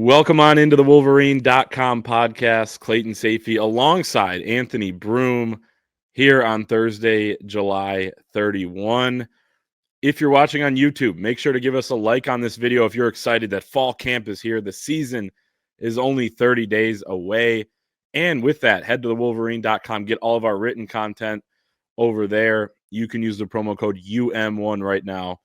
Welcome on into the Wolverine.com podcast. Clayton Safey alongside Anthony Broom here on Thursday, July 31. If you're watching on YouTube, make sure to give us a like on this video if you're excited that fall camp is here. The season is only 30 days away. And with that, head to the Wolverine.com, get all of our written content over there. You can use the promo code UM1 right now.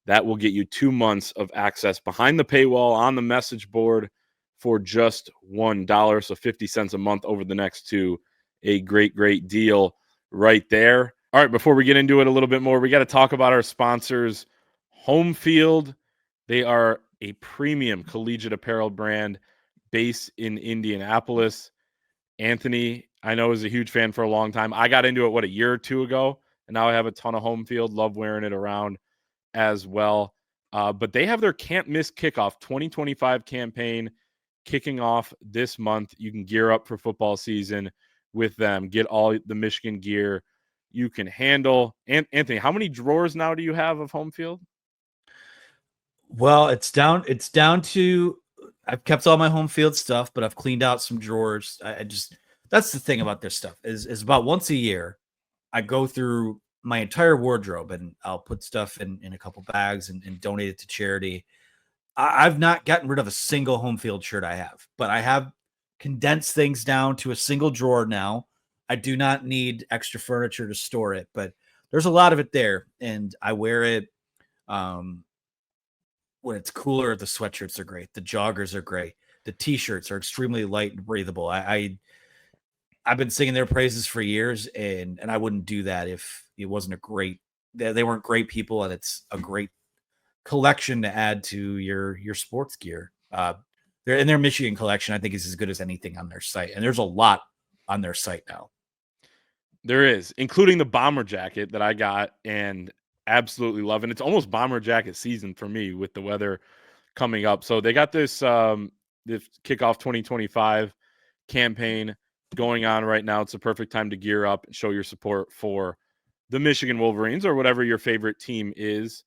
That will get you 2 months of access behind the paywall on the message board for just $1. So 50 cents a month over the next two. A great, great deal right there. All right, before we get into it a little bit more, we got to talk about our sponsors, Homefield. They are a premium collegiate apparel brand based in Indianapolis. Anthony, I know, is a huge fan for a long time. I got into it, a year or two ago, and now I have a ton of Homefield. Love wearing it around as well. But they have their Can't Miss Kickoff 2025 campaign kicking off this month. You can gear up for football season with them. Get all the Michigan gear you can handle. And Anthony, how many drawers now do you have of Homefield? Well, it's down to I've kept all my Homefield stuff, but I've cleaned out some drawers. I just that's the thing about this stuff is about once a year I go through my entire wardrobe and I'll put stuff in a couple bags and donate it to charity. I've not gotten rid of a single Homefield shirt I have, but I have condensed things down to a single drawer now. I do not need extra furniture to store it, but there's a lot of it there, and I wear it when it's cooler. The sweatshirts are great. The joggers are great. The t-shirts are extremely light and breathable. I've been singing their praises for years, and I wouldn't do that if it wasn't a great. They weren't great people, and it's a great collection to add to your sports gear. Their Michigan collection, I think, is as good as anything on their site, and there's a lot on their site now. There is, including the bomber jacket that I got and absolutely love, and it's almost bomber jacket season for me with the weather coming up. So they got this kickoff 2025 campaign going on right now. It's the perfect time to gear up and show your support for the Michigan Wolverines or whatever your favorite team is.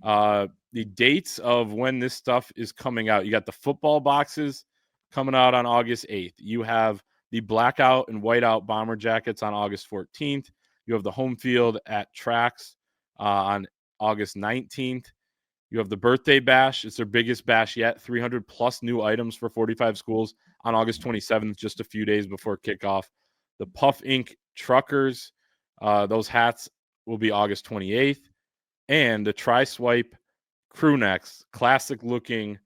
The dates of when this stuff is coming out: you got the football boxes coming out on August 8th. You have the blackout and whiteout bomber jackets on August 14th. You have the Homefield at Tracks on August 19th. You have the birthday bash. It's their biggest bash yet. 300 plus new items for 45 schools on August 27th, just a few days before kickoff. The Puff Inc. Truckers, those hats will be August 28th. And the Tri-Swipe crew necks, classic looking,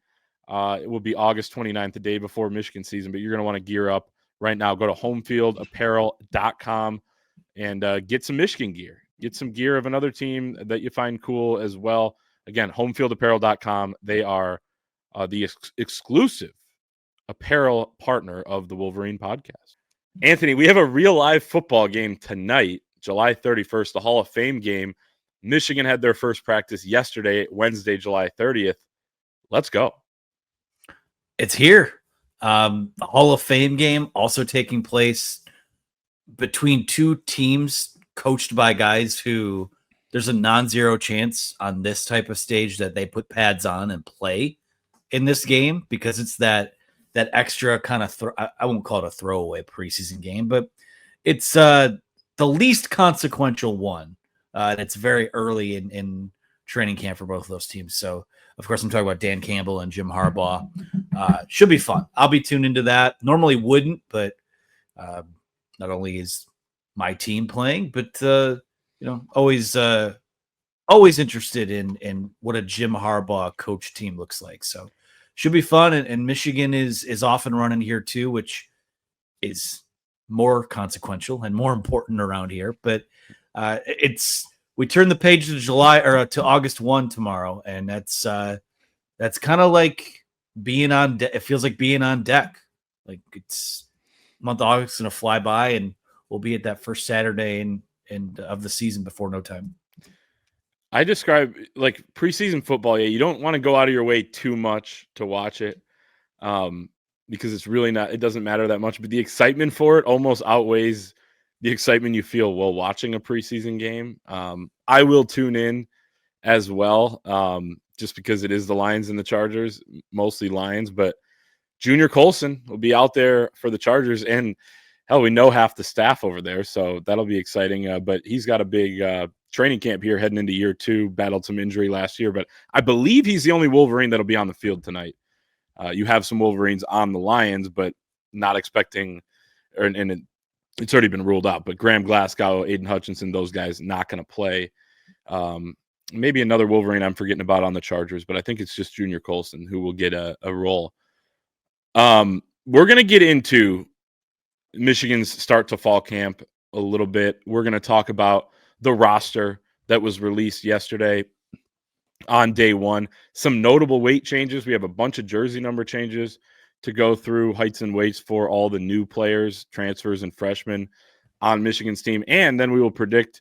it will be August 29th, the day before Michigan season. But you're going to want to gear up right now. Go to homefieldapparel.com and get some Michigan gear. Get some gear of another team that you find cool as well. Again, homefieldapparel.com. They are the exclusive apparel partner of the Wolverine podcast. Anthony, we have a real live football game tonight, July 31st, the Hall of Fame game. Michigan had their first practice yesterday, Wednesday, July 30th. Let's go. It's here. The Hall of Fame game also taking place between two teams coached by guys who there's a non-zero chance on this type of stage that they put pads on and play in this game, because it's that extra kind of I won't call it a throwaway preseason game, but it's the least consequential one. It's very early in training camp for both of those teams. So, of course, I'm talking about Dan Campbell and Jim Harbaugh. Should be fun. I'll be tuned into that. Normally wouldn't, but not only is my team playing, but always interested in what a Jim Harbaugh coach team looks like. So, should be fun. And Michigan is off and running here too, which is more consequential and more important around here. But we turn the page to July or to August 1 tomorrow, and that's kind of like being on. It feels like being on deck. Like it's month of August gonna fly by, and we'll be at that first Saturday and of the season before no time. I describe like preseason football. Yeah, you don't want to go out of your way too much to watch it, because it's really not. It doesn't matter that much, but the excitement for it almost outweighs the excitement you feel while watching a preseason game. I will tune in as well, just because it is the Lions and the Chargers, mostly Lions. But Junior Colson will be out there for the Chargers, and hell, we know half the staff over there, so that'll be exciting. But he's got a big training camp here heading into year 2. Battled some injury last year, but I believe he's the only Wolverine that'll be on the field tonight. You have some Wolverines on the Lions, but not expecting, and it's already been ruled out. But Graham Glasgow, Aiden Hutchinson, those guys not going to play. Maybe another Wolverine I'm forgetting about on the Chargers, but I think it's just Junior Colson who will get a role. We're going to get into Michigan's start to fall camp a little bit. We're going to talk about the roster that was released yesterday on day 1. Some notable weight changes. We have a bunch of jersey number changes to go through, heights and weights for all the new players, transfers, and freshmen on Michigan's team. And then we will predict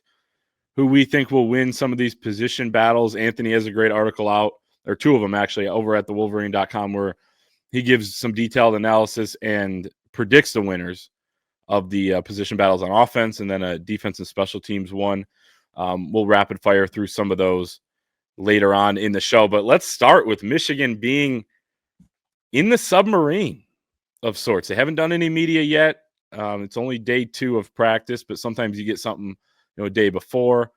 who we think will win some of these position battles. Anthony has a great article out, or 2 of them actually, over at thewolverine.com, where he gives some detailed analysis and predicts the winners of the position battles on offense, and then a defense and special teams one. We'll rapid fire through some of those later on in the show. But let's start with Michigan being in the submarine of sorts. They haven't done any media yet. It's only day 2 of practice, but sometimes you get something a day before.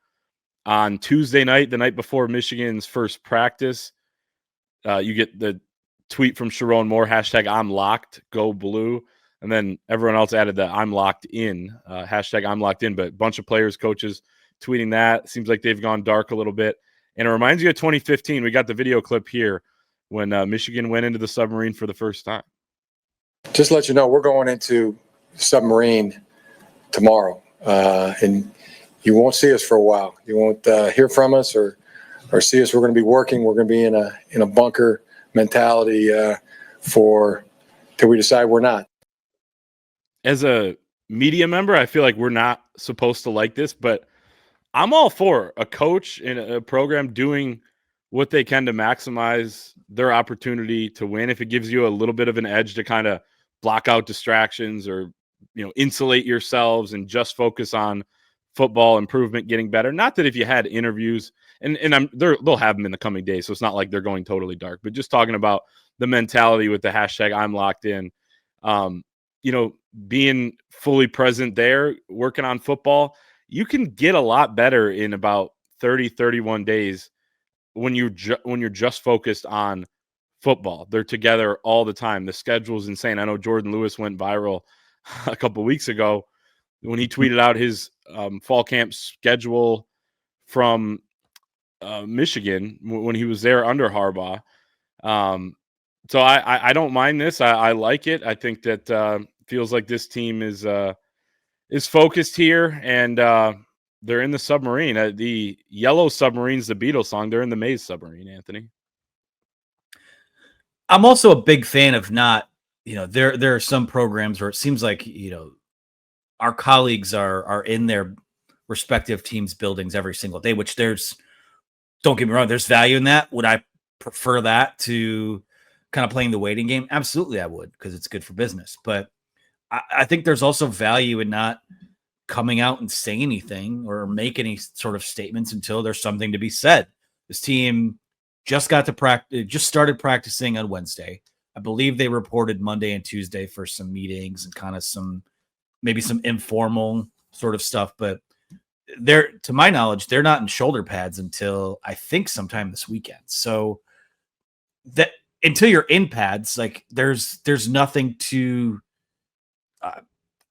On Tuesday night, the night before Michigan's first practice, you get the tweet from Sharon Moore, hashtag I'm locked, go blue. And then everyone else added the I'm locked in, hashtag I'm locked in. But a bunch of players, coaches tweeting that. Seems like they've gone dark a little bit. And it reminds you of 2015. We got the video clip here when Michigan went into the submarine for the first time. Just to let you know, we're going into Submarine tomorrow. And you won't see us for a while. You won't hear from us or see us. We're going to be working. We're going to be in a bunker mentality till we decide we're not. As a media member, I feel like we're not supposed to like this, but I'm all for a coach in a program doing what they can to maximize their opportunity to win. If it gives you a little bit of an edge to kind of block out distractions or, insulate yourselves and just focus on football improvement, getting better. Not that if you had interviews, and they'll have them in the coming days, so it's not like they're going totally dark, but just talking about the mentality with the hashtag I'm locked in, being fully present there, working on football, you can get a lot better in about 30, 31 days when you're just focused on football. They're together all the time. The schedule's insane. I know Jordan Lewis went viral a couple weeks ago when he tweeted out his fall camp schedule from Michigan when he was there under Harbaugh. So I don't mind this. I like it. I think that feels like this team is focused here, and they're in the submarine. The Yellow Submarine's the Beatles song. They're in the Maize Submarine, Anthony. I'm also a big fan of not, there are some programs where it seems like, our colleagues are in their respective teams' buildings every single day, which don't get me wrong, there's value in that. Would I prefer that to kind of playing the waiting game? Absolutely, I would, because it's good for business. But I think there's also value in not coming out and saying anything or make any sort of statements until there's something to be said. This team just got to practice, just started practicing on Wednesday. I believe they reported Monday and Tuesday for some meetings and kind of maybe some informal sort of stuff. But to my knowledge, they're not in shoulder pads until I think sometime this weekend. So that until you're in pads, like there's nothing to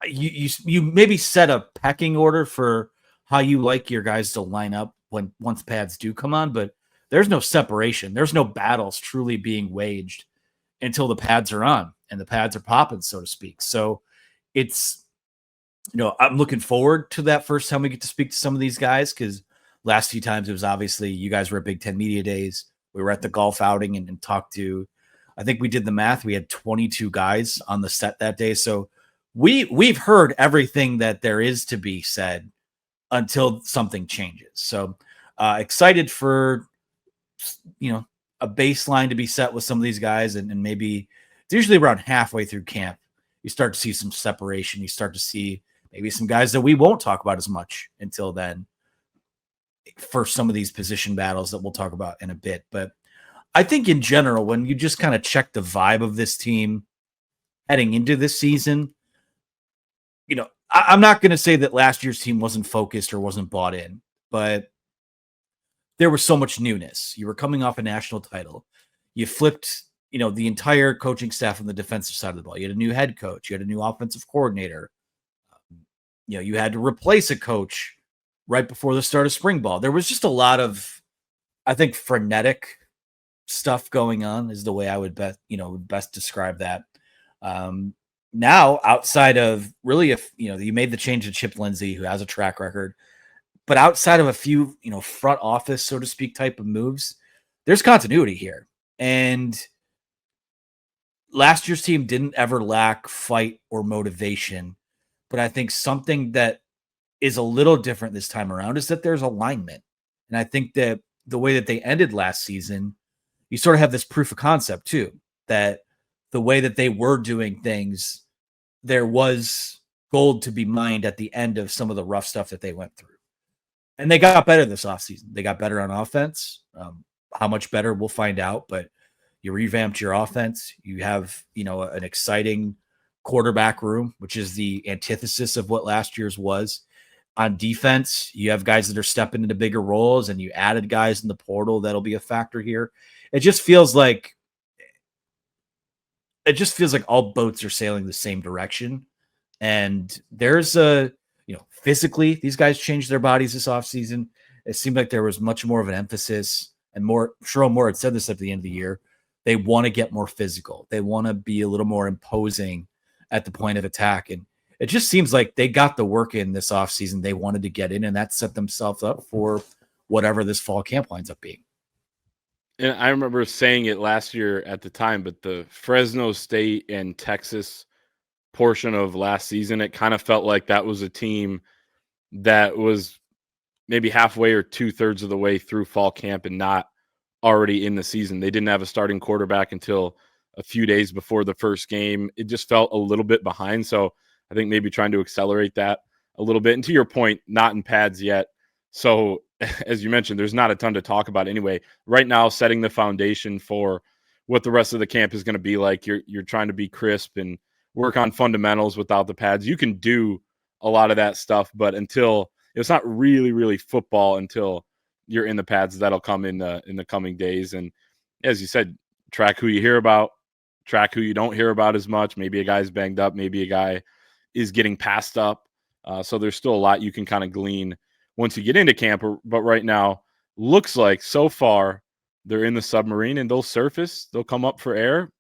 you maybe set a pecking order for how you like your guys to line up once pads do come on, but there's no separation. There's no battles truly being waged until the pads are on and the pads are popping, so to speak. So it's, I'm looking forward to that first time we get to speak to some of these guys, because last few times it was obviously you guys were at Big Ten Media Days. We were at the golf outing and talked to, I think we did the math. We had 22 guys on the set that day. So we've heard everything that there is to be said until something changes. So excited for, a baseline to be set with some of these guys. And maybe it's usually around halfway through camp, you start to see some separation. You start to see maybe some guys that we won't talk about as much until then for some of these position battles that we'll talk about in a bit. But I think in general, when you just kind of check the vibe of this team, heading into this season, you know, I'm not going to say that last year's team wasn't focused or wasn't bought in, but there was so much newness. You were coming off a national title. You flipped, you know, the entire coaching staff on the defensive side of the ball. You had a new head coach. You had a new offensive coordinator. You know, you had to replace a coach right before the start of spring ball. There was just a lot of, I think, frenetic stuff going on is the way I would best describe that. Now, outside of really, if you know, you made the change to Chip Lindsey, who has a track record, but outside of a few, you know, front office, so to speak, type of moves, there's continuity here. And last year's team didn't ever lack fight or motivation, but I think something that is a little different this time around is that there's alignment. And I think that the way that they ended last season, you sort of have this proof of concept too, that the way that they were doing things, there was gold to be mined at the end of some of the rough stuff that they went through. And they got better this offseason. They got better on offense. How much better, we'll find out. But you revamped your offense. You have, you know, an exciting quarterback room, which is the antithesis of what last year's was. On defense, you have guys that are stepping into bigger roles, and you added guys in the portal that'll be a factor here. It just feels like all boats are sailing the same direction. And there's physically, these guys changed their bodies this offseason. It seemed like there was much more of an emphasis, and Sherrone Moore had said this at the end of the year. They want to get more physical. They want to be a little more imposing at the point of attack. And it just seems like they got the work in this offseason they wanted to get in, and that set themselves up for whatever this fall camp winds up being. And I remember saying it last year at the time, but the Fresno State and Texas portion of last season, it kind of felt like that was a team that was maybe halfway or 2/3 of the way through fall camp and not already in the season. They didn't have a starting quarterback until a few days before the first game. It just felt a little bit behind. So I think maybe trying to accelerate that a little bit. And to your point, not in pads yet. So as you mentioned, there's not a ton to talk about anyway. Right now, setting the foundation for what the rest of the camp is going to be like. You're trying to be crisp and work on fundamentals without the pads. You can do a lot of that stuff, but until it's not really football until you're in the pads, that'll come in the coming days. And as you said, track who you hear about, track who you don't hear about as much. Maybe a guy's banged up, maybe a guy is getting passed up. So there's still a lot you can kind of glean once you get into camp. But right now, looks like so far they're in the submarine, and they'll surface. They'll come up for air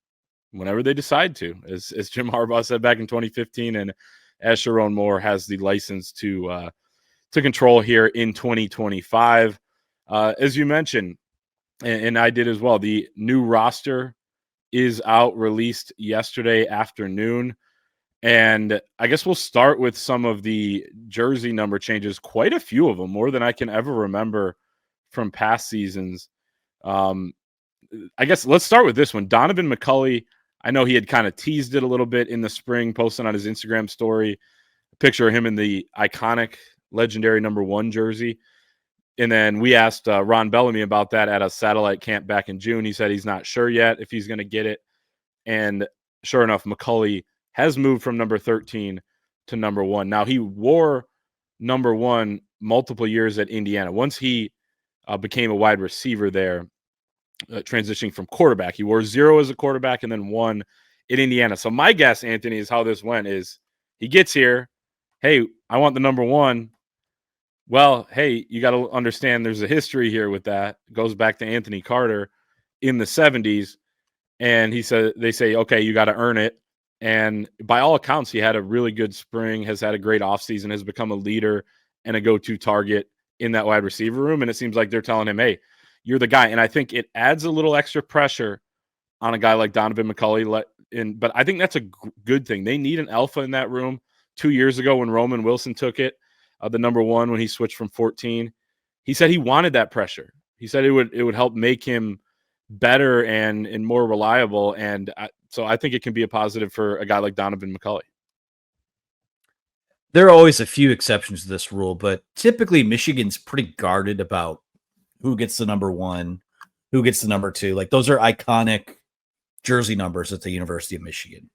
whenever they decide to, as Jim Harbaugh said back in 2015, and as Sherrone Moore has the license to control here in 2025. As you mentioned, and I did as well, the new roster is out, released yesterday afternoon. And I guess we'll start with some of the jersey number changes, quite a few of them, more than I can ever remember from past seasons. I guess let's start with this one. Donovan McCulley, I know he had kind of teased it a little bit in the spring, posting on his Instagram story, a picture of him in the iconic, legendary number 1 jersey. And then we asked Ron Bellamy about that at a satellite camp back in June. He said he's not sure yet if he's going to get it. And sure enough, McCulley has moved from number 13 to number 1. Now, he wore number 1 multiple years at Indiana. Once he became a wide receiver there, transitioning from quarterback, he wore 0 as a quarterback and then 1 in Indiana. So my guess, Anthony, is how this went is he gets here. Hey, I want the number 1. Well, hey, you got to understand there's a history here with that. It goes back to Anthony Carter in the 70s. And they say, okay, you got to earn it. And by all accounts, he had a really good spring, has had a great offseason, has become a leader and a go-to target in that wide receiver room. And it seems like they're telling him, hey, you're the guy. And I think it adds a little extra pressure on a guy like Donovan McCulley. But I think that's a good thing. They need an alpha in that room. 2 years ago when Roman Wilson took it, the number 1, when he switched from 14, he said he wanted that pressure. He said it would help make him better and more reliable. And so I think it can be a positive for a guy like Donovan McCulley. There are always a few exceptions to this rule, but typically Michigan's pretty guarded about who gets the number 1, who gets the number 2. Like, those are iconic jersey numbers at the University of Michigan.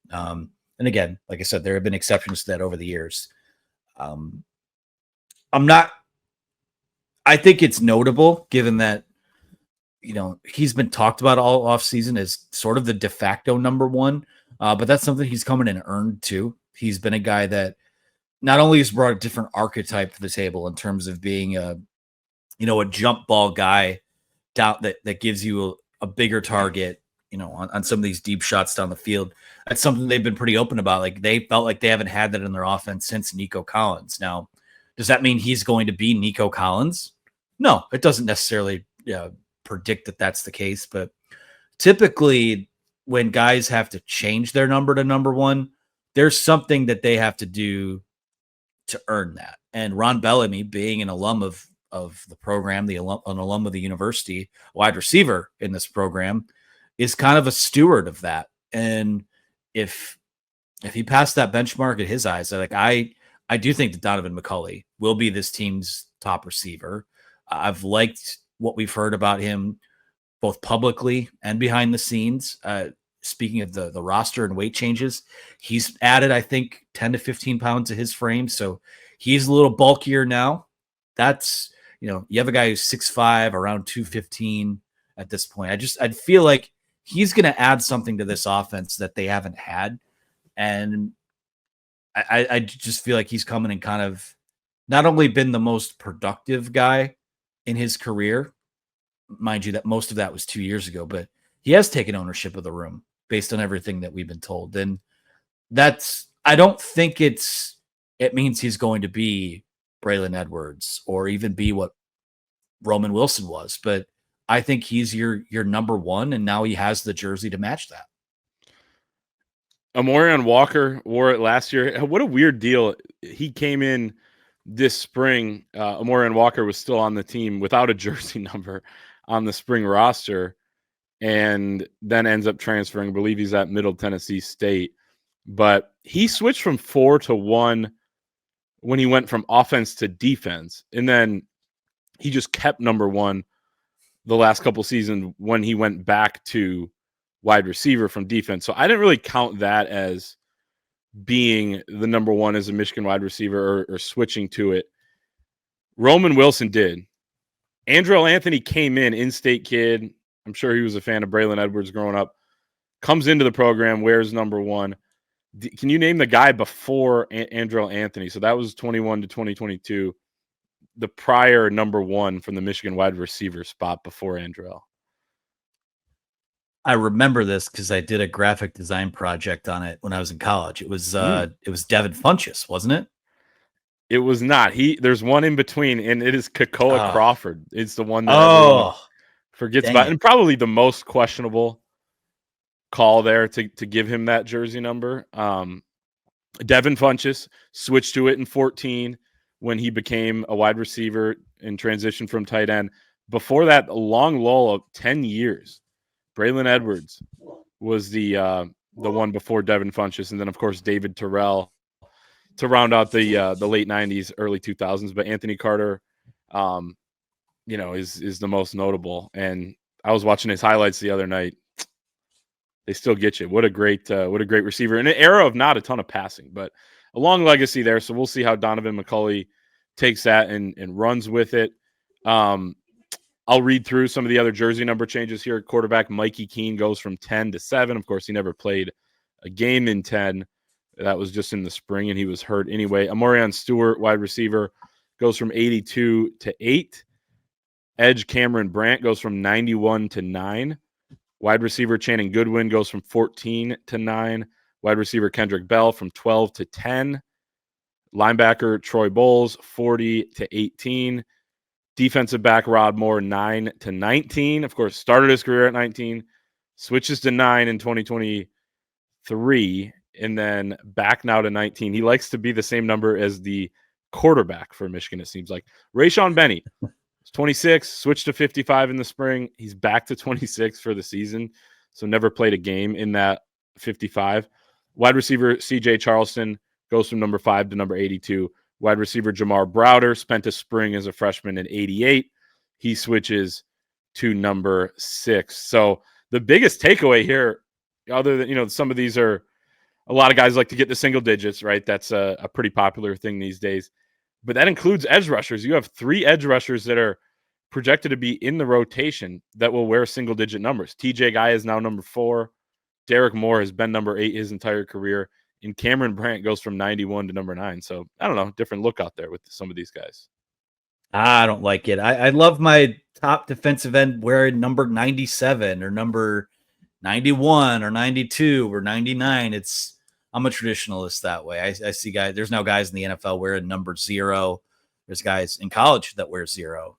And again, like I said, there have been exceptions to that over the years. I think it's notable given that, he's been talked about all off season as sort of the de facto number one. But that's something he's come in and earned too. He's been a guy that not only has brought a different archetype to the table in terms of being a jump ball guy down that gives you a bigger target, on some of these deep shots down the field. That's something they've been pretty open about. Like, they felt like they haven't had that in their offense since Nico Collins. Now, does that mean he's going to be Nico Collins? No, it doesn't necessarily predict that that's the case. But typically, when guys have to change their number to number one, there's something that they have to do to earn that. And Ron Bellamy, being an alum of the program, an alum of the university, wide receiver in this program, is kind of a steward of that. And if he passed that benchmark at his eyes, I do think that Donovan McCulley will be this team's top receiver. I've liked what we've heard about him both publicly and behind the scenes. Speaking of the roster and weight changes, he's added, I think, 10 to 15 pounds to his frame. So he's a little bulkier now. That's, you have a guy who's 6'5", around 215 at this point. I'd feel like he's going to add something to this offense that they haven't had. And I just feel like he's coming and kind of not only been the most productive guy in his career, mind you, that most of that was 2 years ago, but he has taken ownership of the room based on everything that we've been told. And I don't think it means he's going to be Braylon Edwards or even be what Roman Wilson was, but I think he's your number one, and now he has the jersey to match that. Amorion Walker wore it last year. What a weird deal. He came in this spring. Amorion Walker was still on the team without a jersey number on the spring roster, and then ends up transferring. I believe he's at Middle Tennessee State. But he switched from 4 to 1 when he went from offense to defense. And then he just kept number one the last couple seasons when he went back to wide receiver from defense. So I didn't really count that as being the number one as a Michigan wide receiver or switching to it. Roman Wilson did. Andrell Anthony came in-state kid. I'm sure he was a fan of Braylon Edwards growing up. Comes into the program, wears number one. Can you name the guy before Andrell Anthony? So that was 21 to 2022. The prior number one from the Michigan wide receiver spot before Andrell. I remember this because I did a graphic design project on it when I was in college. It was Devin Funchess, wasn't it? It was not. There's one in between, and it is Kakoa Crawford. It's the one that everyone forgets about, and probably the most questionable call there to give him that jersey number. Devin Funchess switched to it in 2014 when he became a wide receiver and transitioned from tight end. Before that, a long lull of 10 years. Braylon Edwards was the one before Devin Funchess, and then of course David Terrell to round out the late 90s, early 2000s. But Anthony Carter, is the most notable. And I was watching his highlights the other night. They still get you. What a great receiver in an era of not a ton of passing, but a long legacy there. So we'll see how Donovan McCulley takes that and runs with it. I'll read through some of the other jersey number changes here. Quarterback Mikey Keene goes from 10 to 7. Of course, he never played a game in 10. That was just in the spring, and he was hurt anyway. Amorion Stewart, wide receiver, goes from 82 to 8. Edge Cameron Brandt goes from 91 to 9. Wide receiver Channing Goodwin goes from 14 to 9. Wide receiver Kendrick Bell from 12 to 10. Linebacker Troy Bowles, 40 to 18. Defensive back Rod Moore, 9 to 19. Of course, started his career at 19, switches to 9 in 2023, and then back now to 19. He likes to be the same number as the quarterback for Michigan, it seems like. Rayshon Benny, 26, switched to 55 in the spring. He's back to 26 for the season, so never played a game in that 55. Wide receiver C.J. Charleston goes from number 5 to number 82. Wide receiver Jamar Browder spent a spring as a freshman at 88. He switches to number 6. So the biggest takeaway here, other than, some of these are a lot of guys like to get the single digits, right? That's a pretty popular thing these days. But that includes edge rushers. You have 3 edge rushers that are projected to be in the rotation that will wear single digit numbers. TJ Guy is now number 4. Derek Moore has been number 8 his entire career. And Cameron Brandt goes from 91 to number 9. So I don't know, different look out there with some of these guys. I don't like it. I love my top defensive end wearing number 97 or number 91 or 92 or 99. I'm a traditionalist that way. I see guys, there's now guys in the NFL wearing number 0. There's guys in college that wear 0.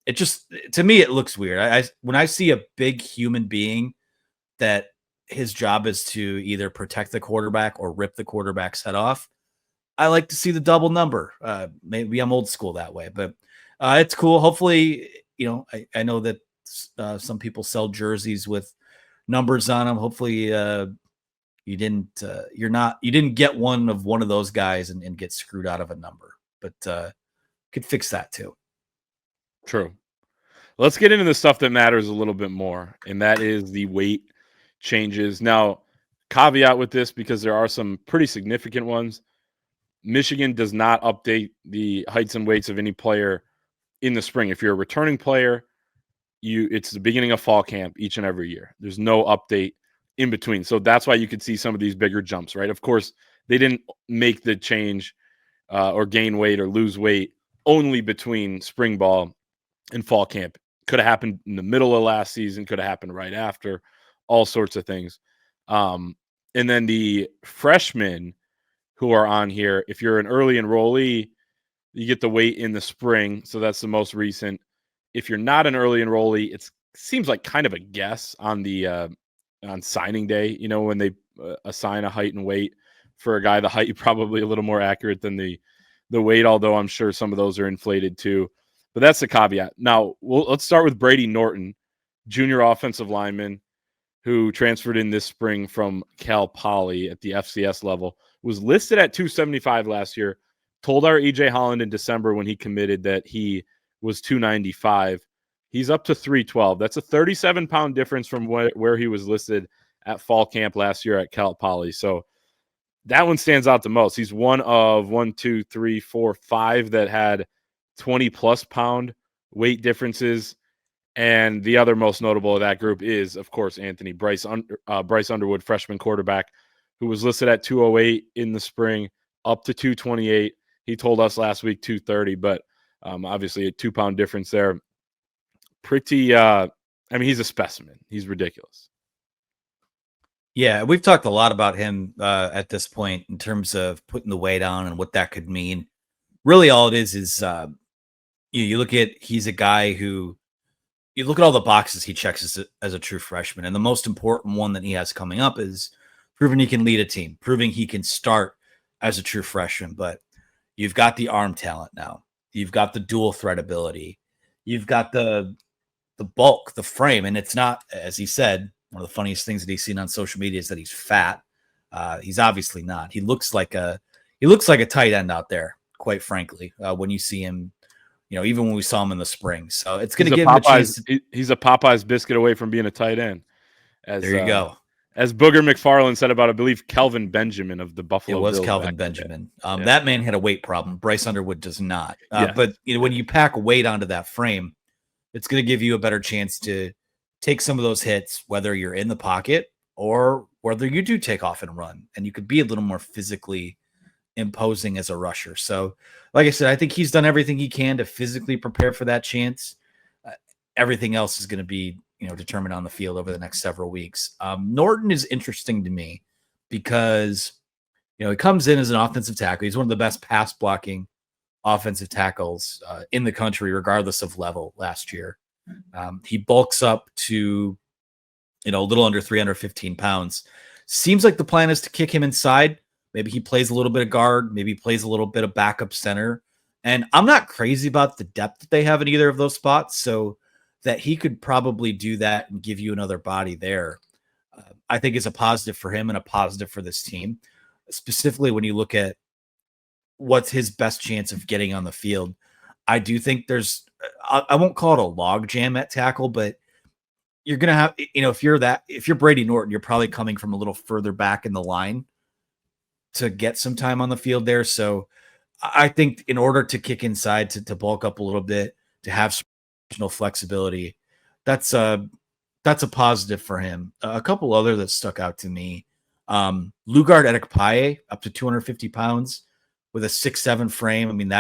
It just, to me, it looks weird. When I see a big human being that his job is to either protect the quarterback or rip the quarterback's head off, I like to see the double number. Maybe I'm old school that way, but it's cool. Hopefully, I know that some people sell jerseys with numbers on them. Hopefully, you didn't get one of those guys and get screwed out of a number, but could fix that too. True. Let's get into the stuff that matters a little bit more, and that is the weight changes. Now, caveat with this, because there are some pretty significant ones. Michigan does not update the heights and weights of any player in the spring. If you're a returning player, it's the beginning of fall camp each and every year. There's no update in between. So that's why you could see some of these bigger jumps, right? Of course, they didn't make the change or gain weight or lose weight only between spring ball and fall camp. Could have happened in the middle of last season, could have happened right after, all sorts of things. And then the freshmen who are on here, if you're an early enrollee, you get the weight in the spring. So that's the most recent. If you're not an early enrollee, it seems like kind of a guess on the on signing day, when they assign a height and weight for a guy. The height probably a little more accurate than the weight, although I'm sure some of those are inflated too. But that's the caveat. Now, let's start with Brady Norton, junior offensive lineman who transferred in this spring from Cal Poly at the FCS level, was listed at 275 last year, told our EJ Holland in December when he committed that he was 295. He's up to 312. That's a 37-pound difference from where he was listed at fall camp last year at Cal Poly. So that one stands out the most. He's one of 5 that had 20-plus pound weight differences. And the other most notable of that group is, of course, Bryce Underwood, freshman quarterback, who was listed at 208 in the spring, up to 228. He told us last week 230, but obviously a 2-pound difference there. Pretty, he's a specimen. He's ridiculous. Yeah, we've talked a lot about him at this point in terms of putting the weight on and what that could mean. Really, all it is you look at, he's a guy who, you look at all the boxes he checks as a true freshman, and the most important one that he has coming up is proving he can lead a team, proving he can start as a true freshman. But you've got the arm talent now. You've got the dual threat ability. You've got the bulk, the frame, and it's not, as he said, one of the funniest things that he's seen on social media is that he's fat. He's obviously not. He looks like a tight end out there, quite frankly, when you see him. Even when we saw him in the spring. So it's going to give him a chance. He's a Popeye's biscuit away from being a tight end. There you go. As Booger McFarland said about, I believe, Kelvin Benjamin of the Buffalo Bills. It was Kelvin Benjamin. That man had a weight problem. Bryce Underwood does not. But when you pack weight onto that frame, it's going to give you a better chance to take some of those hits, whether you're in the pocket or whether you do take off and run. And you could be a little more physically imposing as a rusher. So, like I said, I think he's done everything he can to physically prepare for that chance. Everything else is going to be, determined on the field over the next several weeks. Norton is interesting to me because, he comes in as an offensive tackle. He's one of the best pass blocking offensive tackles in the country, regardless of level last year. He bulks up to, a little under 315 pounds. Seems like the plan is to kick him inside. Maybe he plays a little bit of guard. Maybe he plays a little bit of backup center. And I'm not crazy about the depth that they have in either of those spots, so that he could probably do that and give you another body there. I think is a positive for him and a positive for this team, specifically when you look at what's his best chance of getting on the field. I do think I won't call it a log jam at tackle, but you're going to have, if you're Brady Norton, you're probably coming from a little further back in the line to get some time on the field there. So I think in order to kick inside, to bulk up a little bit, to have some additional flexibility, that's a positive for him. A couple other that stuck out to me. Lugard Edekpaye, up to 250 pounds with a 6'7" frame. I mean,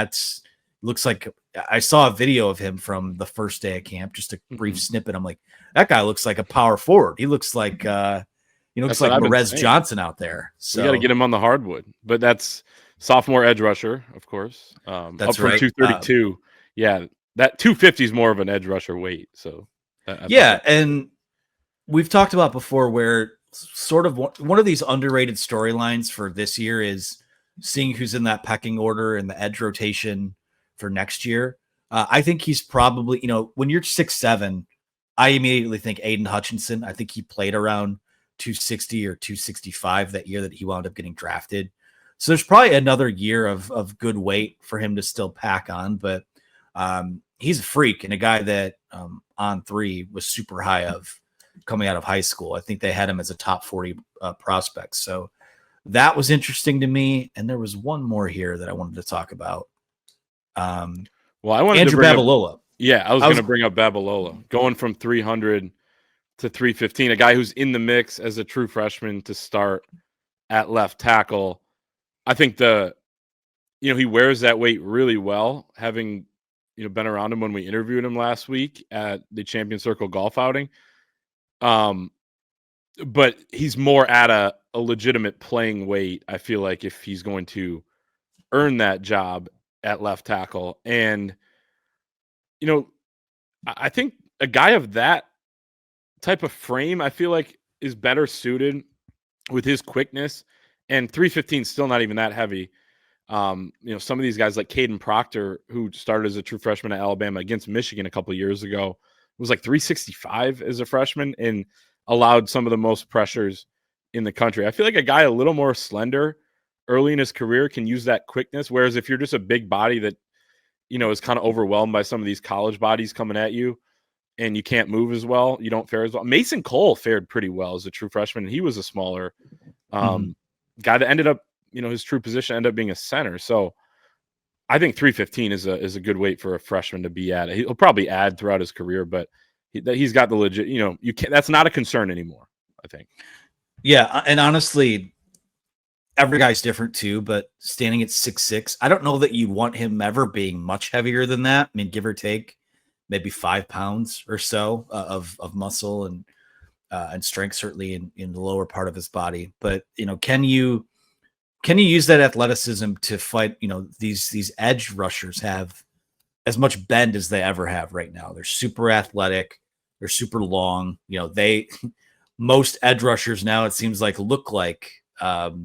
looks like, I saw a video of him from the first day of camp, just a brief snippet. I'm like, that guy looks like a power forward. He looks like Marez Johnson out there. So we got to get him on the hardwood, but that's sophomore edge rusher, of course. That's up from right. 232. Yeah, that 250 is more of an edge rusher weight. So and we've talked about before where sort of one of these underrated storylines for this year is seeing who's in that pecking order and the edge rotation for next year. I think he's probably, when you're 6'7", I immediately think Aiden Hutchinson. I think he played around 260 or 265 that year that he wound up getting drafted. So there's probably another year of good weight for him to still pack on, but he's a freak and a guy that On3 was super high of coming out of high school. I think they had him as a top 40 prospect. So that was interesting to me. And there was one more here that I wanted to talk about. Well, I wanted Andrew to bring Babalola. I was going to bring up Babalola, going from 300 to 315, a guy who's in the mix as a true freshman to start at left tackle. I think he wears that weight really well, having, been around him when we interviewed him last week at the Champion Circle golf outing. But he's more at a legitimate playing weight, I feel like, if he's going to earn that job at left tackle. And, I think a guy of that type of frame, I feel like, is better suited with his quickness. And 315 is still not even that heavy. Some of these guys like Caden Proctor, who started as a true freshman at Alabama against Michigan a couple of years ago, was like 365 as a freshman and allowed some of the most pressures in the country. I feel like a guy a little more slender early in his career can use that quickness. Whereas if you're just a big body that, is kind of overwhelmed by some of these college bodies coming at you and you can't move as well, you don't fare as well. Mason Cole fared pretty well as a true freshman. And he was a smaller guy that ended up, his true position ended up being a center. So I think 315 is a good weight for a freshman to be at. He'll probably add throughout his career, but he's got the legit, you can't, that's not a concern anymore, I think. Yeah. And honestly, every guy's different too, but standing at 6'6", I don't know that you want him ever being much heavier than that. I mean, give or take maybe 5 pounds or so of muscle and strength, certainly in the lower part of his body. But, can you use that athleticism to fight? These edge rushers have as much bend as they ever have right now. They're super athletic. They're super long. Most edge rushers now, it seems like, look like, have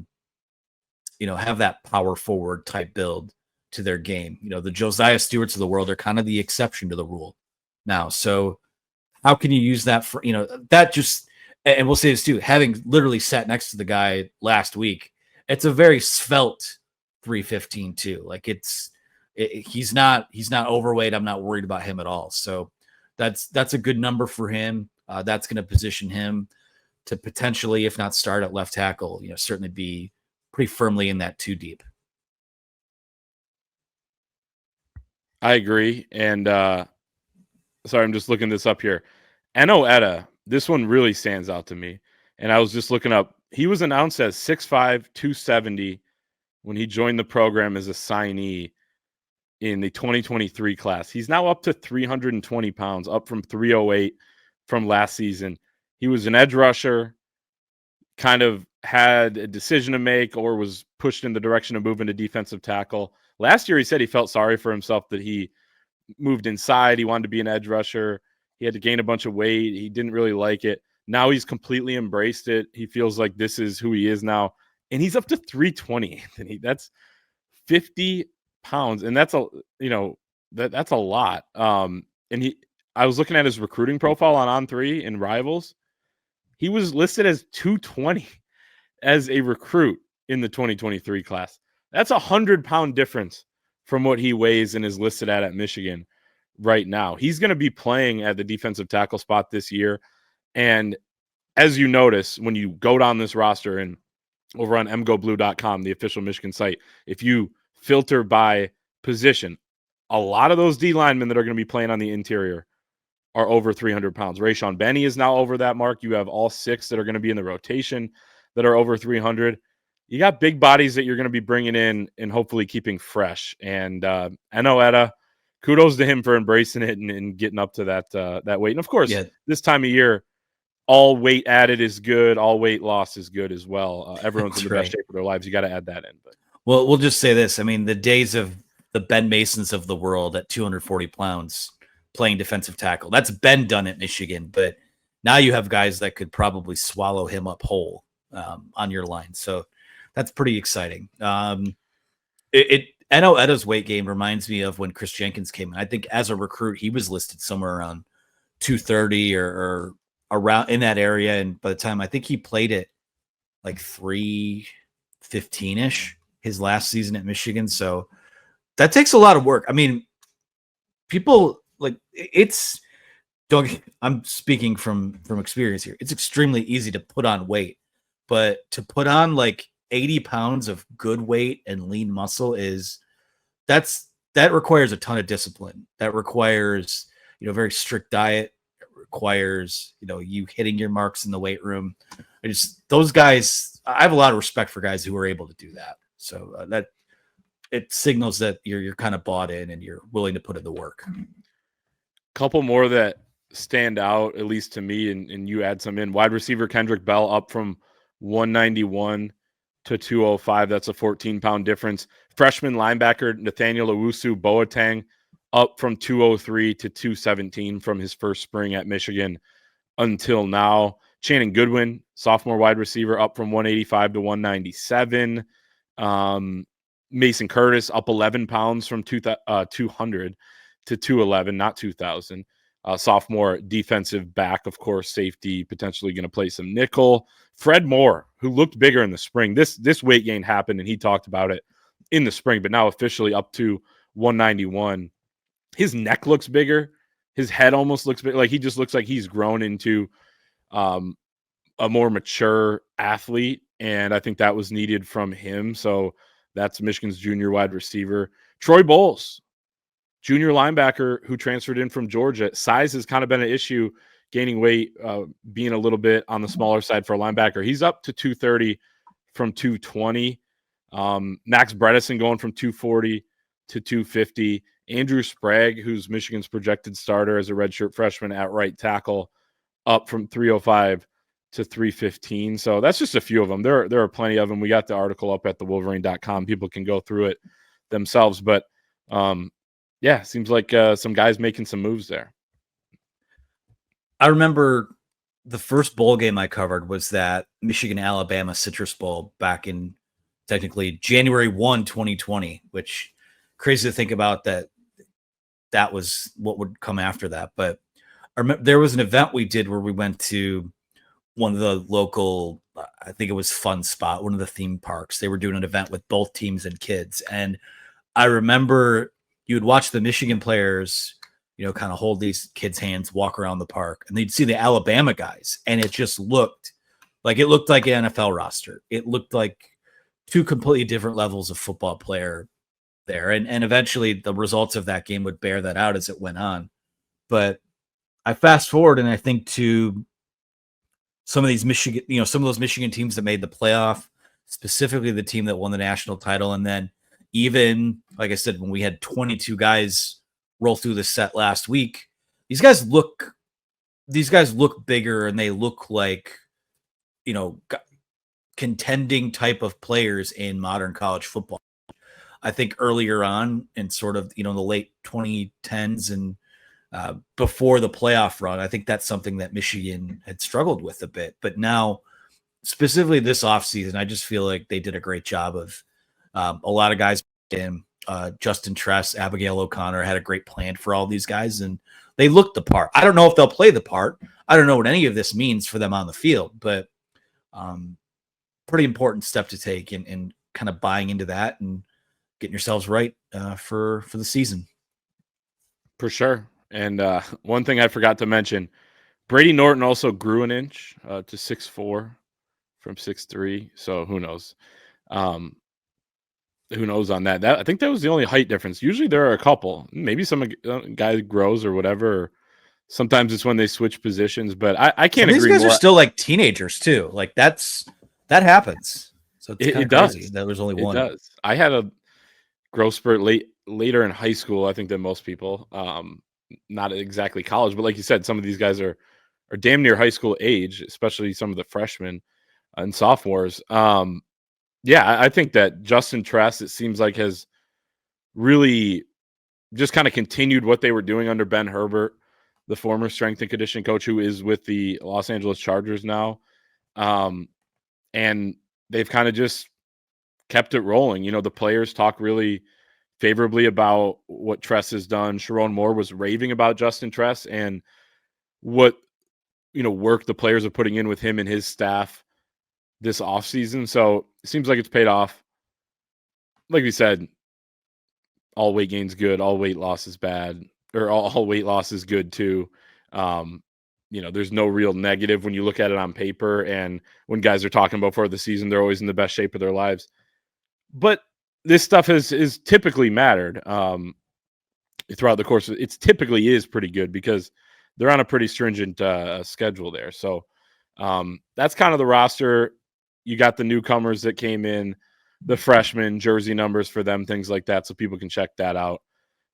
that power forward type build to their game. The Josiah Stewarts of the world are kind of the exception to the rule now. So how can you use that for, that just, and we'll say this too, having literally sat next to the guy last week, it's a very svelte 315 too. Like he's not overweight. I'm not worried about him at all. So that's a good number for him. That's going to position him to potentially, if not start at left tackle, certainly be pretty firmly in that 2 deep. I agree. And sorry, I'm just looking this up here. Eno Etta, this one really stands out to me. And I was just looking up. He was announced as 6'5", 270 when he joined the program as a signee in the 2023 class. He's now up to 320 pounds, up from 308 from last season. He was an edge rusher, kind of had a decision to make or was pushed in the direction of moving to defensive tackle. Last year, he said he felt sorry for himself that he moved inside. He wanted to be an edge rusher. He had to gain a bunch of weight. He didn't really like it. Now he's completely embraced it. He feels like this is who he is now. And he's up to 320, Anthony. That's 50 pounds. And that's that's a lot. I was looking at his recruiting profile on On3 in Rivals. He was listed as 220 as a recruit in the 2023 class. That's a 100-pound difference from what he weighs and is listed at Michigan right now. He's going to be playing at the defensive tackle spot this year. And as you notice, when you go down this roster and over on mgoblue.com, the official Michigan site, if you filter by position, a lot of those D linemen that are going to be playing on the interior are over 300 pounds. Rayshon Benny is now over that mark. You have all 6 that are going to be in the rotation that are over 300. You got big bodies that you're going to be bringing in and hopefully keeping fresh. And Eno Etta, kudos to him for embracing it and getting up to that weight. And of course, this time of year, all weight added is good. All weight loss is good as well. Everyone's in the best shape of their lives. You got to add that in. But well, we'll just say this. I mean, the days of the Ben Masons of the world at 240 pounds playing defensive tackle, that's been done at Michigan. But now you have guys that could probably swallow him up whole on your line. So that's pretty exciting. Eno Etta's weight gain reminds me of when Chris Jenkins came in. I think as a recruit, he was listed somewhere around 230 or around in that area. And by the time I think he played it like 315-ish his last season at Michigan. So that takes a lot of work. I mean, people like I'm speaking from experience here. It's extremely easy to put on weight, but to put on like 80 pounds of good weight and lean muscle that requires a ton of discipline. That requires, very strict diet. Requires you hitting your marks in the weight room. Those guys, I have a lot of respect for guys who are able to do that. So that it signals that you're kind of bought in and you're willing to put in the work. Couple more that stand out, at least to me, and you add some in. Wide receiver Kendrick Bell up from 191 to 205. That's a 14-pound difference. Freshman linebacker Nathaniel Owusu Boateng up from 203 to 217 from his first spring at Michigan until now. Shannon Goodwin, sophomore wide receiver, up from 185 to 197. Mason Curtis up 11 pounds from 200 to 211, not 2,000. Sophomore defensive back, of course, safety, potentially going to play some nickel. Fred Moore, who looked bigger in the spring. This weight gain happened, and he talked about it in the spring, but now officially up to 191. His neck looks bigger. His head almost looks big. Like he just looks like he's grown into a more mature athlete. And I think that was needed from him. So that's Michigan's junior wide receiver. Troy Bowles, junior linebacker who transferred in from Georgia. Size has kind of been an issue, gaining weight, being a little bit on the smaller side for a linebacker. He's up to 230 from 220. Max Bredesen going from 240 to 250. Andrew Sprague, who's Michigan's projected starter as a redshirt freshman at right tackle, up from 305 to 315. So that's just a few of them. There are plenty of them. We got the article up at thewolverine.com. People can go through it themselves. But, seems like some guys making some moves there. I remember the first bowl game I covered was that Michigan-Alabama Citrus Bowl back in technically January 1, 2020, which crazy to think about that was what would come after that. But I remember there was an event we did where we went to one of the local, I think it was Fun Spot, one of the theme parks. They were doing an event with both teams and kids. And I remember you would watch the Michigan players, kind of hold these kids' hands, walk around the park, and they'd see the Alabama guys. And it just looked like an NFL roster. It looked like two completely different levels of football player there. And eventually the results of that game would bear that out as it went on. But I fast forward and I think to some of these Michigan, some of those Michigan teams that made the playoff, specifically the team that won the national title. And then even, like I said, when we had 22 guys roll through the set last week, these guys look bigger and they look like, contending type of players in modern college football. I think earlier on in sort of, the late 2010s and before the playoff run, I think that's something that Michigan had struggled with a bit. But now, specifically this offseason, I just feel like they did a great job of a lot of guys in Justin Tress, Abigail O'Connor had a great plan for all these guys, and they looked the part. I don't know if they'll play the part. I don't know what any of this means for them on the field, but pretty important step to take and kind of buying into that and getting yourselves right for the season. For sure. And one thing I forgot to mention, Brady Norton also grew an inch to 6'4" from 6'3", so who knows? Who knows on that? I think that was the only height difference. Usually there are a couple. Maybe some guy grows or whatever. Sometimes it's when they switch positions, but I can't These agree guys more. are still like teenagers too. Like that happens. So it's kind It of crazy does. that there's only It one. does. I had a growth spurt later in high school, I think, than most people. Not exactly college, but like you said, some of these guys are damn near high school age, especially some of the freshmen and sophomores. Yeah, I think that Justin Tress, it seems like, has really just kind of continued what they were doing under Ben Herbert, the former strength and conditioning coach who is with the Los Angeles Chargers now. And they've kind of just kept it rolling. You know, the players talk really favorably about what Tress has done. Sharon Moore was raving about Justin Tress and what, work the players are putting in with him and his staff this offseason. So it seems like it's paid off. Like we said, all weight gain's good, all weight loss is bad, or all weight loss is good too. There's no real negative when you look at it on paper. And when guys are talking about for the season, they're always in the best shape of their lives. But this stuff is typically mattered throughout the course. It typically is pretty good because they're on a pretty stringent schedule there. So that's kind of the roster. You got the newcomers that came in, the freshmen, jersey numbers for them, things like that, so people can check that out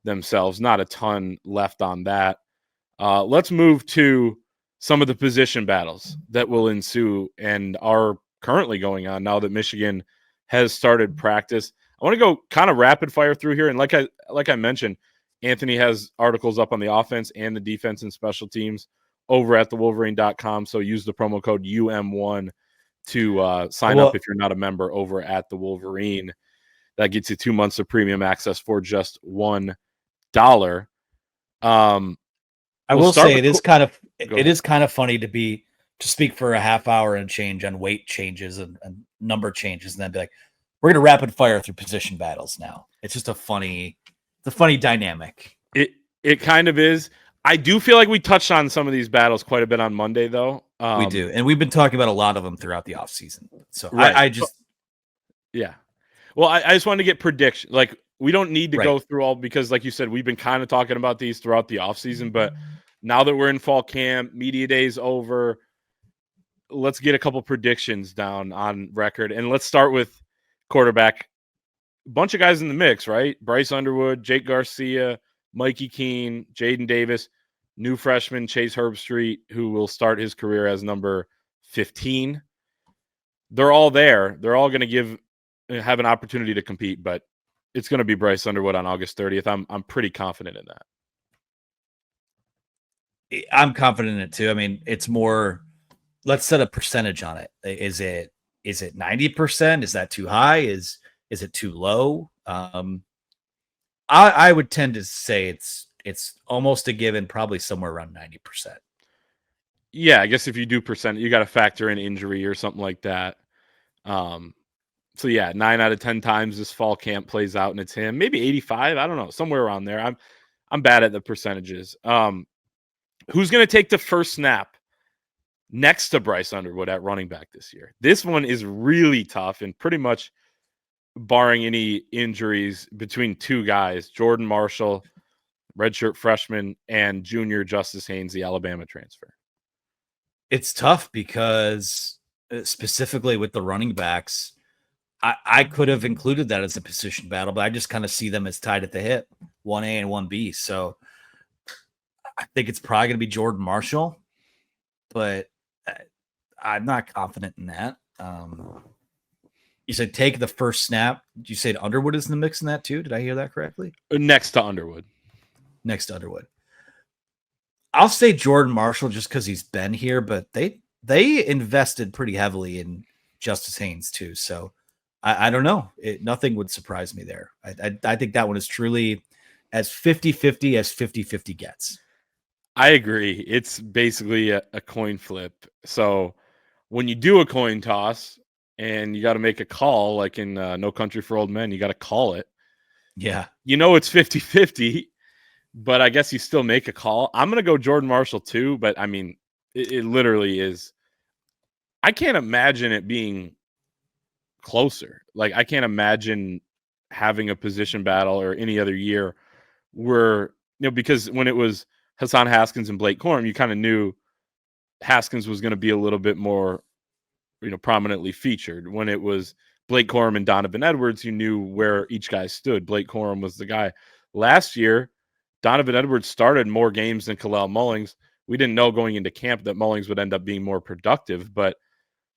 themselves. Not a ton left on that. Let's move to some of the position battles that will ensue and are currently going on now that Michigan has started practice. I want to go kind of rapid fire through here. And like I mentioned, Anthony has articles up on the offense and the defense and special teams over at thewolverine.com. So use the promo code UM1 to sign up if you're not a member over at the Wolverine. That gets you 2 months of premium access for just $1. I will say it is kind of funny to speak for a half hour and change on weight changes and number changes, and then be like, we're gonna rapid fire through position battles now. It's just a funny dynamic. It kind of is. I do feel like we touched on some of these battles quite a bit on Monday, though. We do, and we've been talking about a lot of them throughout the offseason. So right. Yeah. Well, I just wanted to get prediction. Like, we don't need to go through all, because like you said, we've been kind of talking about these throughout the offseason, but now that we're in fall camp, media day's over, let's get a couple predictions down on record. And let's start with quarterback. A bunch of guys in the mix, right? Bryce Underwood, Jake Garcia, Mikey Keene, Jaden Davis, new freshman Chase Herbstreit, who will start his career as number 15. They're all there. They're all going to have an opportunity to compete, but it's going to be Bryce Underwood on August 30th. I'm pretty confident in that. I'm confident in it too. I mean, it's more, let's set a percentage on it. Is it 90%? Is that too high? Is it too low? I would tend to say it's almost a given, probably somewhere around 90%. Yeah, I guess if you do percent, you got to factor in injury or something like that. So yeah, 9 out of 10 times this fall camp plays out and it's him. Maybe 85. I don't know, somewhere around there. I'm bad at the percentages. Who's going to take the first snap next to Bryce Underwood at running back this year? This one is really tough, and pretty much barring any injuries, between two guys, Jordan Marshall, redshirt freshman, and junior Justice Haynes, the Alabama transfer. It's tough because specifically with the running backs, I could have included that as a position battle, but I just kind of see them as tied at the hip, 1A and 1B. So I think it's probably going to be Jordan Marshall, but I'm not confident in that. You said take the first snap. Did you say Underwood is in the mix in that too? Did I hear that correctly? Next to Underwood. I'll say Jordan Marshall just because he's been here, but they invested pretty heavily in Justice Haynes too. So I don't know. Nothing would surprise me there. I think that one is truly as 50-50 as 50-50 gets. I agree. It's basically a coin flip. So when you do a coin toss and you got to make a call, like in No Country for Old Men, you got to call it. Yeah. You know it's 50-50, but I guess you still make a call. I'm going to go Jordan Marshall too, but I mean, It literally is. I can't imagine it being closer. Like, I can't imagine having a position battle or any other year where, because when it was Hassan Haskins and Blake Corum, you kind of knew Haskins was going to be a little bit more, prominently featured. When it was Blake Corum and Donovan Edwards, you knew where each guy stood. Blake Corum was the guy. Last year, Donovan Edwards started more games than Kalel Mullings. We didn't know going into camp that Mullings would end up being more productive, but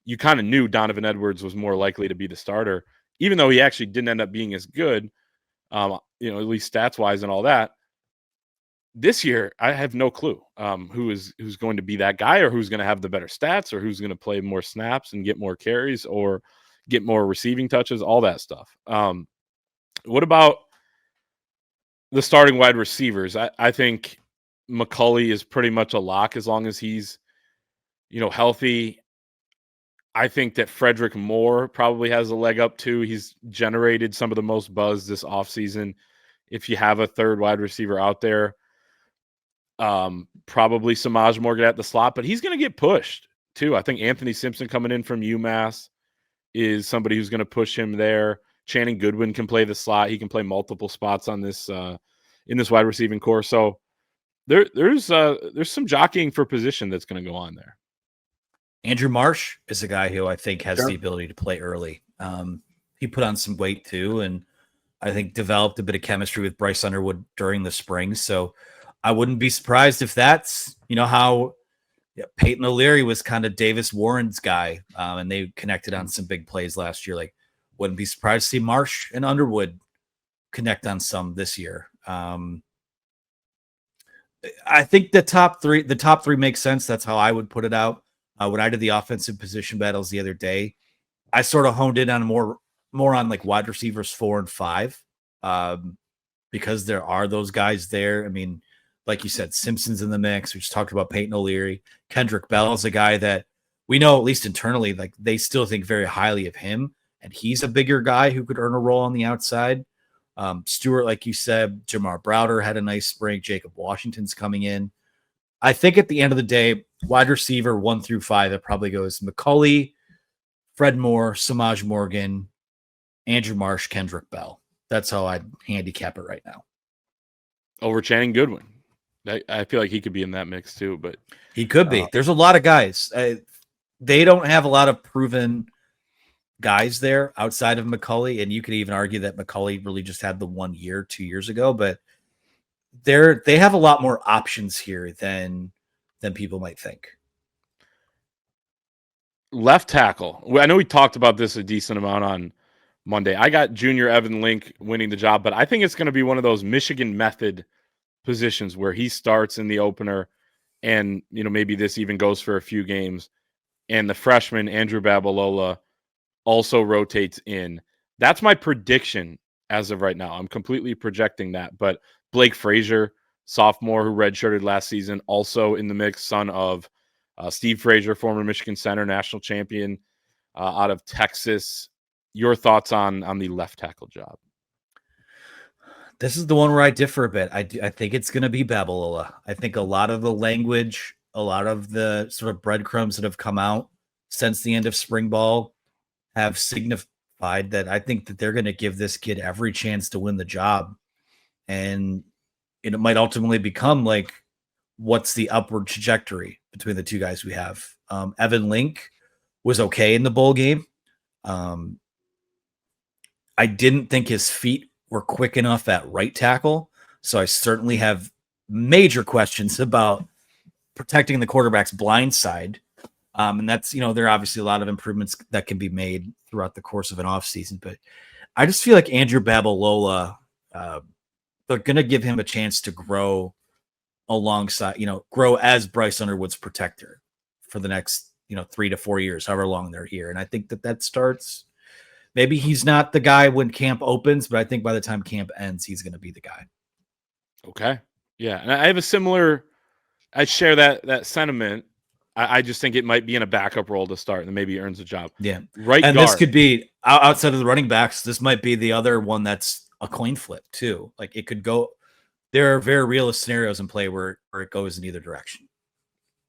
you kind of knew Donovan Edwards was more likely to be the starter, even though he actually didn't end up being as good, at least stats wise and all that. This year, I have no clue who's going to be that guy, or who's going to have the better stats, or who's going to play more snaps and get more carries or get more receiving touches, all that stuff. What about the starting wide receivers? I think McCulley is pretty much a lock as long as he's, healthy. I think that Frederick Moore probably has a leg up too. He's generated some of the most buzz this offseason. If you have a third wide receiver out there, probably Samaj Morgan at the slot, but he's going to get pushed too. I think Anthony Simpson coming in from UMass is somebody who's going to push him there. Channing Goodwin can play the slot. He can play multiple spots on this in this wide receiving core. So there's some jockeying for position that's going to go on there. Andrew Marsh is a guy who I think has the ability to play early. He put on some weight too, and I think developed a bit of chemistry with Bryce Underwood during the spring. So I wouldn't be surprised if that's, how Peyton O'Leary was kind of Davis Warren's guy, and they connected on some big plays last year. Like, wouldn't be surprised to see Marsh and Underwood connect on some this year. I think the top three makes sense. That's how I would put it out. When I did the offensive position battles the other day, I sort of honed in on more on like wide receivers 4 and 5, because there are those guys there. I mean, like you said, Simpson's in the mix. We just talked about Peyton O'Leary. Kendrick Bell is a guy that we know, at least internally, like they still think very highly of him, and he's a bigger guy who could earn a role on the outside. Stewart, like you said, Jamar Browder had a nice spring. Jacob Washington's coming in. I think at the end of the day, wide receiver 1 through 5, it probably goes McCulley, Fred Moore, Samaj Morgan, Andrew Marsh, Kendrick Bell. That's how I'd handicap it right now. Over Channing Goodwin. I feel like he could be in that mix too, but he could be. There's a lot of guys. They don't have a lot of proven guys there outside of McCulley, and you could even argue that McCulley really just had the 1 year 2 years ago, but they have a lot more options here than people might think. Left tackle. I know we talked about this a decent amount on Monday. I got junior Evan Link winning the job, but I think it's going to be one of those Michigan method positions where he starts in the opener, and maybe this even goes for a few games, and the freshman Andrew Babalola also rotates in. That's my prediction as of right now. I'm completely projecting that, but Blake Frazier, sophomore who redshirted last season, also in the mix, son of Steve Frazier, former Michigan center, national champion out of Texas. Your thoughts on the left tackle job? This is the one where I differ a bit. I think it's going to be Babalola. I think a lot of the language, a lot of the sort of breadcrumbs that have come out since the end of spring ball have signified that I think that they're going to give this kid every chance to win the job. And it might ultimately become like, what's the upward trajectory between the two guys we have? Evan Link was okay in the bowl game. I didn't think his feet were quick enough at right tackle. So I certainly have major questions about protecting the quarterback's blind side. And that's, there are obviously a lot of improvements that can be made throughout the course of an offseason. But I just feel like Andrew Babalola, they're going to give him a chance to grow alongside, grow as Bryce Underwood's protector for the next, 3 to 4 years, however long they're here. And I think that starts. Maybe he's not the guy when camp opens, but I think by the time camp ends, he's going to be the guy. Okay. Yeah. And I have I share that sentiment. I just think it might be in a backup role to start, and maybe he earns a job. Yeah. Right. And guard. This could be outside of the running backs. This might be the other one that's a coin flip too. Like it could go, there are very realistic scenarios in play where it goes in either direction.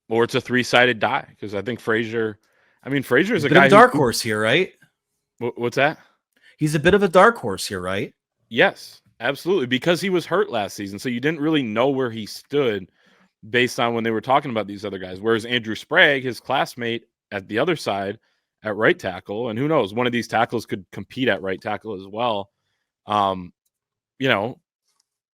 or it's a 3-sided die because I think Frazier. I mean, Frazier is He's a a bit of guy a dark horse here, right? What's that? He's a bit of a dark horse here, right? Yes, absolutely, because he was hurt last season, so you didn't really know where he stood based on when they were talking about these other guys. Whereas Andrew Sprague, his classmate at the other side at right tackle, and who knows, one of these tackles could compete at right tackle as well. You know,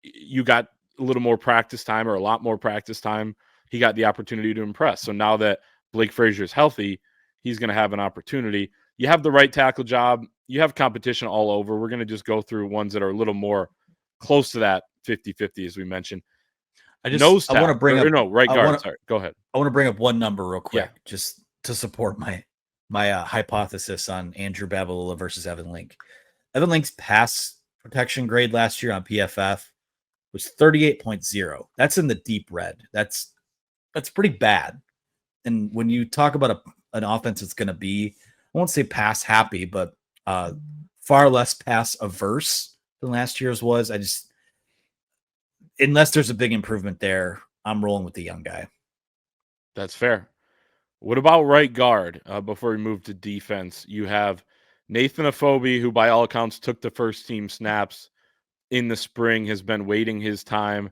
you got a little more practice time or a lot more practice time. He got the opportunity to impress. So now that Blake Frazier is healthy, he's going to have an opportunity. You have the right tackle job. You have competition all over. We're going to just go through ones that are a little more close to that 50-50, as we mentioned. I want to bring up right guard. Sorry, go ahead. I want to bring up one number real quick, Yeah. just to support my hypothesis on Andrew Babalola versus Evan Link. Evan Link's pass protection grade last year on PFF was 38.0. That's in the deep red. That's pretty bad. And when you talk about an offense that's going to be, I won't say pass happy, but far less pass averse than last year's was. Unless there's a big improvement there, I'm rolling with the young guy. That's fair. What about right guard? Before we move to defense, you have Nathan Afobe, who by all accounts took the first team snaps in the spring, has been waiting his time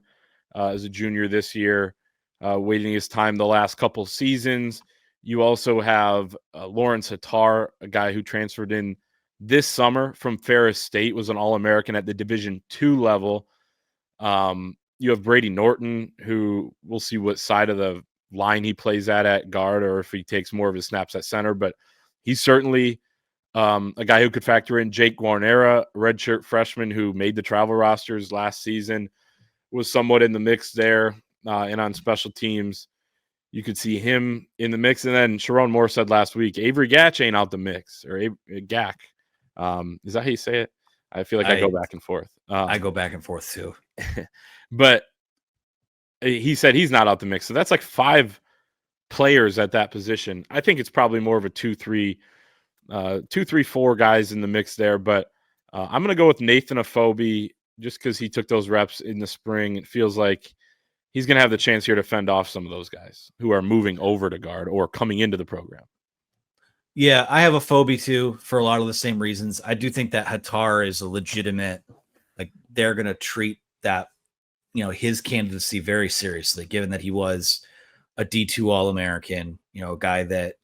as a junior this year, waiting his time the last couple seasons. You also have Lawrence Hattar, a guy who transferred in this summer from Ferris State, was an All-American at the Division II level. You have Brady Norton, who we'll see what side of the line he plays at guard, or if he takes more of his snaps at center, but he's certainly a guy who could factor in. Jake Guarnera, redshirt freshman who made the travel rosters last season, was somewhat in the mix there. And on special teams, you could see him in the mix. And then Sharon Moore said last week, Avery Gatch ain't out the mix, or Gack. Is that how you say it? I feel like I go back and forth. I go back and forth too. But he said he's not out the mix. So that's like 5 players at that position. I think it's probably more of a 2-3, 4 guys in the mix there. But I'm going to go with Nathan Afobe just because he took those reps in the spring. It feels like he's going to have the chance here to fend off some of those guys who are moving over to guard or coming into the program. Yeah, I have Afobe too for a lot of the same reasons. I do think that Hattar is a legitimate, like they're going to treat that, his candidacy very seriously, given that he was a D2 All-American, a guy that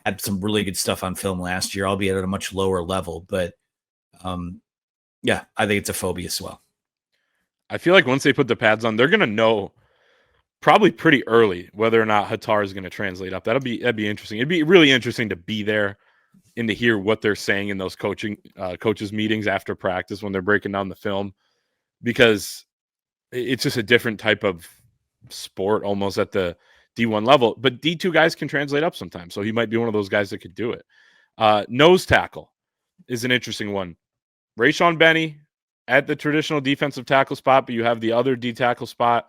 had some really good stuff on film last year, albeit at a much lower level. But yeah, I think it's Afobe as well. I feel like once they put the pads on, they're going to know probably pretty early whether or not Hattar is going to translate up. That'd be interesting. It'd be really interesting to be there and to hear what they're saying in those coaches meetings after practice when they're breaking down the film, because it's just a different type of sport almost at the D1 level. But D2 guys can translate up sometimes, so he might be one of those guys that could do it. Nose tackle is an interesting one. Rayshawn Benny at the traditional defensive tackle spot, but you have the other D tackle spot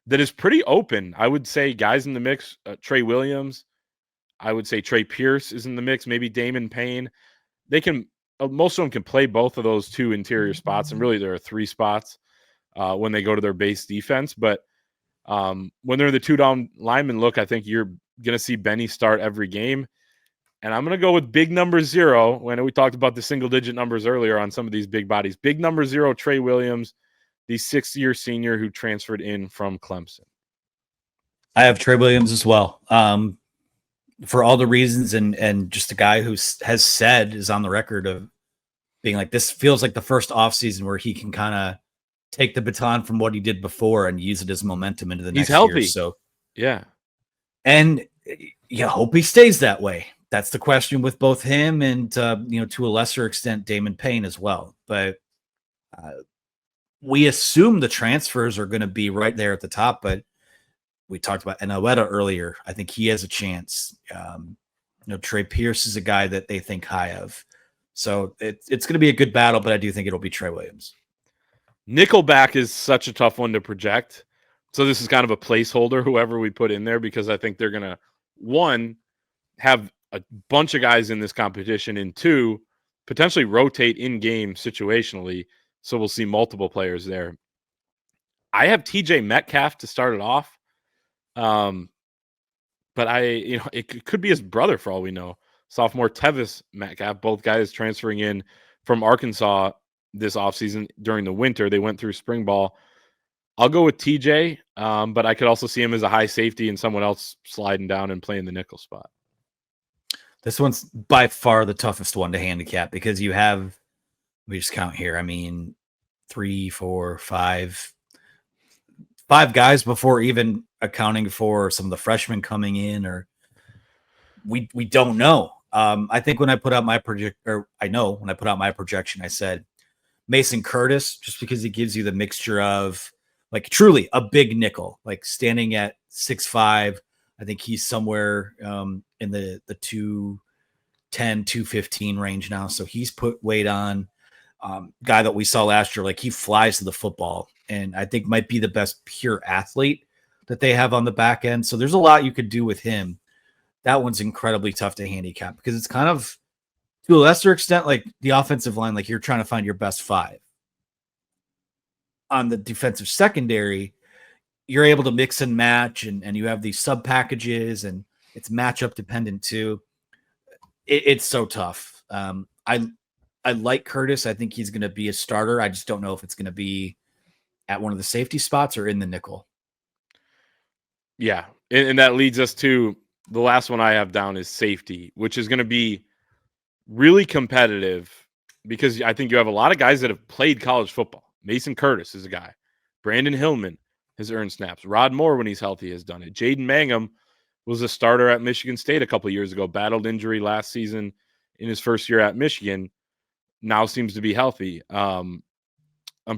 that is pretty open. I would say guys in the mix, Trey Williams. I would say Trey Pierce is in the mix, maybe Damon Payne. They can, most of them can play both of those 2 interior spots, and really there are 3 spots when they go to their base defense. But when they're the 2-down lineman look, I think you're going to see Benny start every game. And I'm going to go with big number 0. When we talked about the single-digit numbers earlier on some of these big bodies. Big number 0, Trey Williams, the 6th-year senior who transferred in from Clemson. I have Trey Williams as well. For all the reasons, and just a guy who has said, is on the record of being like, this feels like the first offseason where he can kind of take the baton from what he did before and use it as momentum into the next year. So yeah. And you hope he stays that way. That's the question with both him and, to a lesser extent, Damon Payne as well. But we assume the transfers are going to be right there at the top, but we talked about Enoeta earlier. I think he has a chance. Trey Pierce is a guy that they think high of. So it's going to be a good battle, but I do think it'll be Trey Williams. Nickelback is such a tough one to project. So this is kind of a placeholder, whoever we put in there, because I think they're going to, 1, have a bunch of guys in this competition, and 2, potentially rotate in game situationally. So we'll see multiple players there. I have TJ Metcalf to start it off. but it could be his brother for all we know. Sophomore Tevis Metcalf, both guys transferring in from Arkansas this offseason during the winter. They went through spring ball. I'll go with TJ, but I could also see him as a high safety and someone else sliding down and playing the nickel spot. This one's by far the toughest one to handicap because you have, we just count here. I mean, 3, 4, 5 guys before even accounting for some of the freshmen coming in, or we don't know. I think when I put out my when I put out my projection, I said Mason Curtis, just because he gives you the mixture of like truly a big nickel, like standing at 6'5". I think he's somewhere in the 210, 215 range now. So he's put weight on. Guy that we saw last year, like he flies to the football and I think might be the best pure athlete that they have on the back end. So there's a lot you could do with him. That one's incredibly tough to handicap because it's kind of, to a lesser extent, like the offensive line, like you're trying to find your best 5. On the defensive secondary, you're able to mix and match, and you have these sub packages, and it's matchup dependent too. It's so tough. I like Curtis. I think he's going to be a starter. I just don't know if it's going to be at one of the safety spots or in the nickel. Yeah, and that leads us to the last one I have down is safety, which is going to be really competitive because I think you have a lot of guys that have played college football. Mason Curtis is a guy. Brandon Hillman has earned snaps. Rod Moore, when he's healthy, has done it. Jaden Mangum was a starter at Michigan State a couple years ago, battled injury last season in his first year at Michigan. Now seems to be healthy. I'm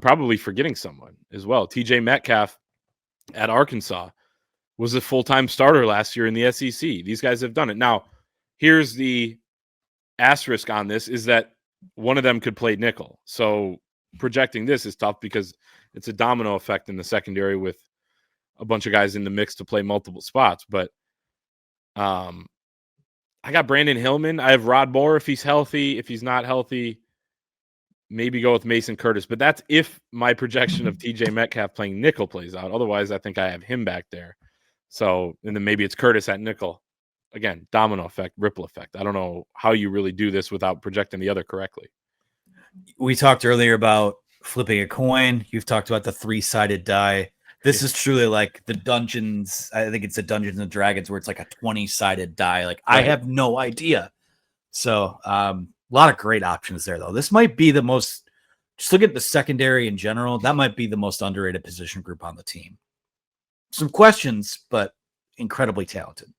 probably forgetting someone as well. TJ Metcalf at Arkansas was a full-time starter last year in the SEC. These guys have done it. Now, here's the asterisk on this is that one of them could play nickel. So projecting this is tough because it's a domino effect in the secondary with a bunch of guys in the mix to play multiple spots. But I got Brandon Hillman. I have Rod Moore if he's healthy. If he's not healthy, maybe go with Mason Curtis. But that's if my projection of TJ Metcalf playing nickel plays out. Otherwise, I think I have him back there. So, and then maybe it's Curtis at nickel. Again, domino effect, ripple effect. I don't know how you really do this without projecting the other correctly. We talked earlier about flipping a coin. You've talked about the 3-sided die. This is truly like the Dungeons. I think it's the Dungeons and Dragons where it's like a 20-sided die. Like I have no idea. So a lot of great options there, though. This might be the most, just look at the secondary in general. That might be the most underrated position group on the team. Some questions, but incredibly talented.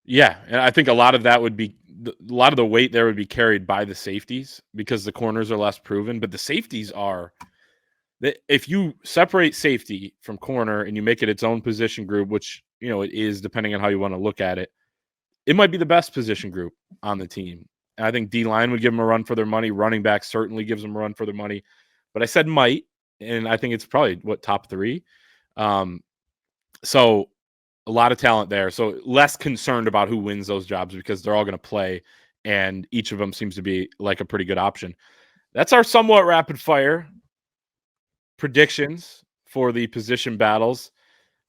Yeah, and I think a lot of that would be a lot of the weight there would be carried by the safeties because the corners are less proven, but the safeties are. If you separate safety from corner and you make it its own position group, which it is depending on how you want to look at it, it might be the best position group on the team. And I think D-line would give them a run for their money. Running back certainly gives them a run for their money, but I said might, and I think it's probably top 3. So a lot of talent there. So less concerned about who wins those jobs because they're all going to play, and each of them seems to be like a pretty good option. That's our somewhat rapid fire predictions for the position battles.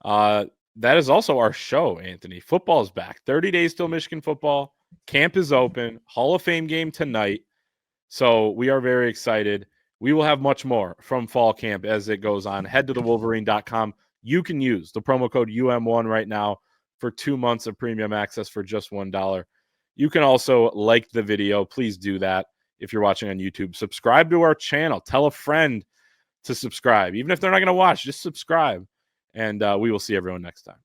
That is also our show, Anthony. Football is back. 30 days till Michigan football. Camp is open. Hall of Fame game tonight. So we are very excited. We will have much more from fall camp as it goes on. Head to thewolverine.com. You can use the promo code UM1 right now for 2 months of premium access for just $1. You can also like the video. Please do that if you're watching on YouTube. Subscribe to our channel. Tell a friend to subscribe. Even if they're not going to watch, just subscribe. And we will see everyone next time.